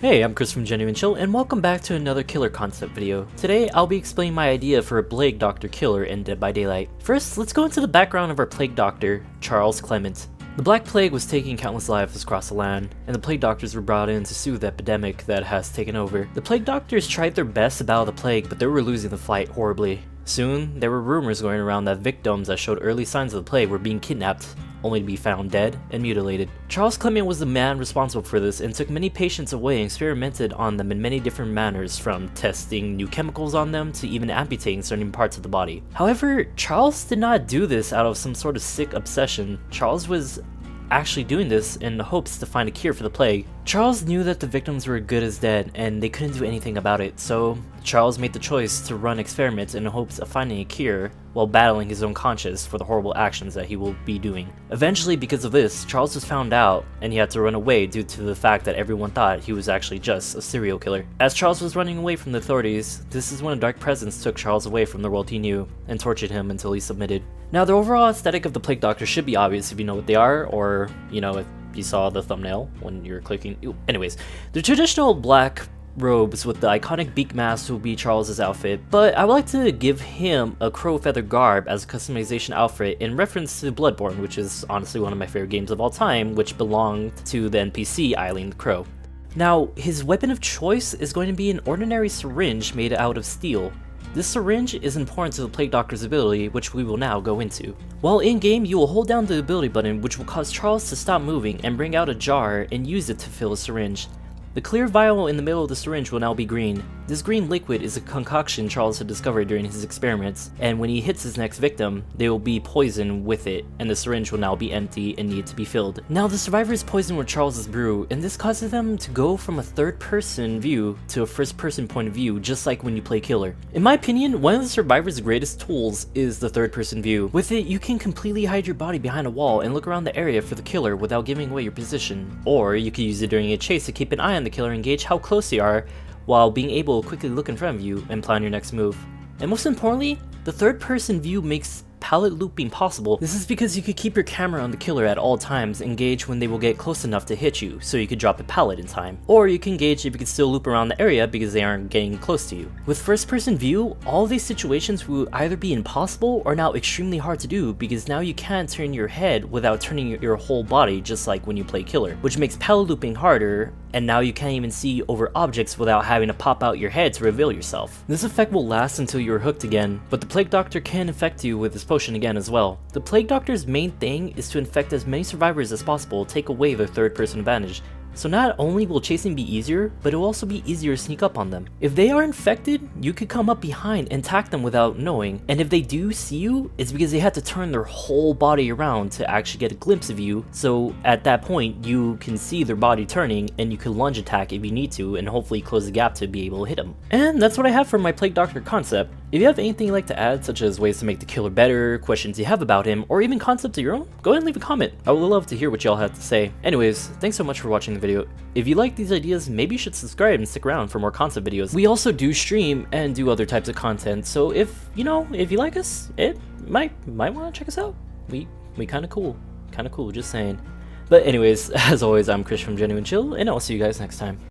Hey, I'm Chris from Genuine Chill, and welcome back to another killer concept video. Today, I'll be explaining my idea for a Plague Doctor killer in Dead by Daylight. First, let's go into the background of our Plague Doctor, Charles Clement. The Black Plague was taking countless lives across the land, and the Plague Doctors were brought in to soothe the epidemic that has taken over. The Plague Doctors tried their best to battle the plague, but they were losing the fight horribly. Soon, there were rumors going around that victims that showed early signs of the plague were being kidnapped, only to be found dead and mutilated. Charles Clement was the man responsible for this and took many patients away and experimented on them in many different manners, from testing new chemicals on them to even amputating certain parts of the body. However, Charles did not do this out of some sort of sick obsession. Charles was actually doing this in hopes to find a cure for the plague. Charles knew that the victims were good as dead and they couldn't do anything about it, so Charles made the choice to run experiments in hopes of finding a cure while battling his own conscience for the horrible actions that he will be doing. Eventually, because of this, Charles was found out and he had to run away due to the fact that everyone thought he was actually just a serial killer. As Charles was running away from the authorities, this is when a dark presence took Charles away from the world he knew and tortured him until he submitted. Now, the overall aesthetic of the Plague Doctor should be obvious if you know what they are, or, you know, if you saw the thumbnail when you're clicking. Anyways, the traditional black robes with the iconic beak mask will be Charles's outfit, but I would like to give him a crow feather garb as a customization outfit in reference to Bloodborne, which is honestly one of my favorite games of all time, which belonged to the NPC Eileen the Crow. Now, his weapon of choice is going to be an ordinary syringe made out of steel. This syringe is important to the Plague Doctor's ability, which we will now go into. While in-game, you will hold down the ability button, which will cause Charles to stop moving and bring out a jar and use it to fill a syringe. The clear vial in the middle of the syringe will now be green. This green liquid is a concoction Charles had discovered during his experiments, and when he hits his next victim, they will be poisoned with it, and the syringe will now be empty and need to be filled. Now, the survivor is poisoned with Charles's brew, and this causes them to go from a third-person view to a first-person point of view, just like when you play killer. In my opinion, one of the survivor's greatest tools is the third-person view. With it, you can completely hide your body behind a wall and look around the area for the killer without giving away your position. Or you could use it during a chase to keep an eye on the killer and gauge how close they are, while being able to quickly look in front of you and plan your next move. And most importantly, the third person view makes pallet looping possible. This is because you could keep your camera on the killer at all times and gauge when they will get close enough to hit you, so you could drop a pallet in time. Or you can gauge if you can still loop around the area because they aren't getting close to you. With first person view, all these situations will either be impossible or now extremely hard to do, because now you can't turn your head without turning your whole body, just like when you play killer, which makes pallet looping harder, and now you can't even see over objects without having to pop out your head to reveal yourself. This effect will last until you're hooked again, but the Plague Doctor can infect you with his potion again as well. The Plague Doctor's main thing is to infect as many survivors as possible, take away their third person advantage. So not only will chasing be easier, but it will also be easier to sneak up on them. If they are infected, you could come up behind and attack them without knowing, and if they do see you, it's because they had to turn their whole body around to actually get a glimpse of you, so at that point you can see their body turning and you can lunge attack if you need to and hopefully close the gap to be able to hit them. And that's what I have for my Plague Doctor concept. If you have anything you'd like to add, such as ways to make the killer better, questions you have about him, or even concepts of your own, go ahead and leave a comment. I would love to hear what y'all have to say. Anyways, thanks so much for watching the video. If you like these ideas, maybe you should subscribe and stick around for more concept videos. We also do stream and do other types of content, so if you like us, it might want to check us out. We kind of cool, just saying. But anyways, as always, I'm Chris from Genuine Chill, and I'll see you guys next time.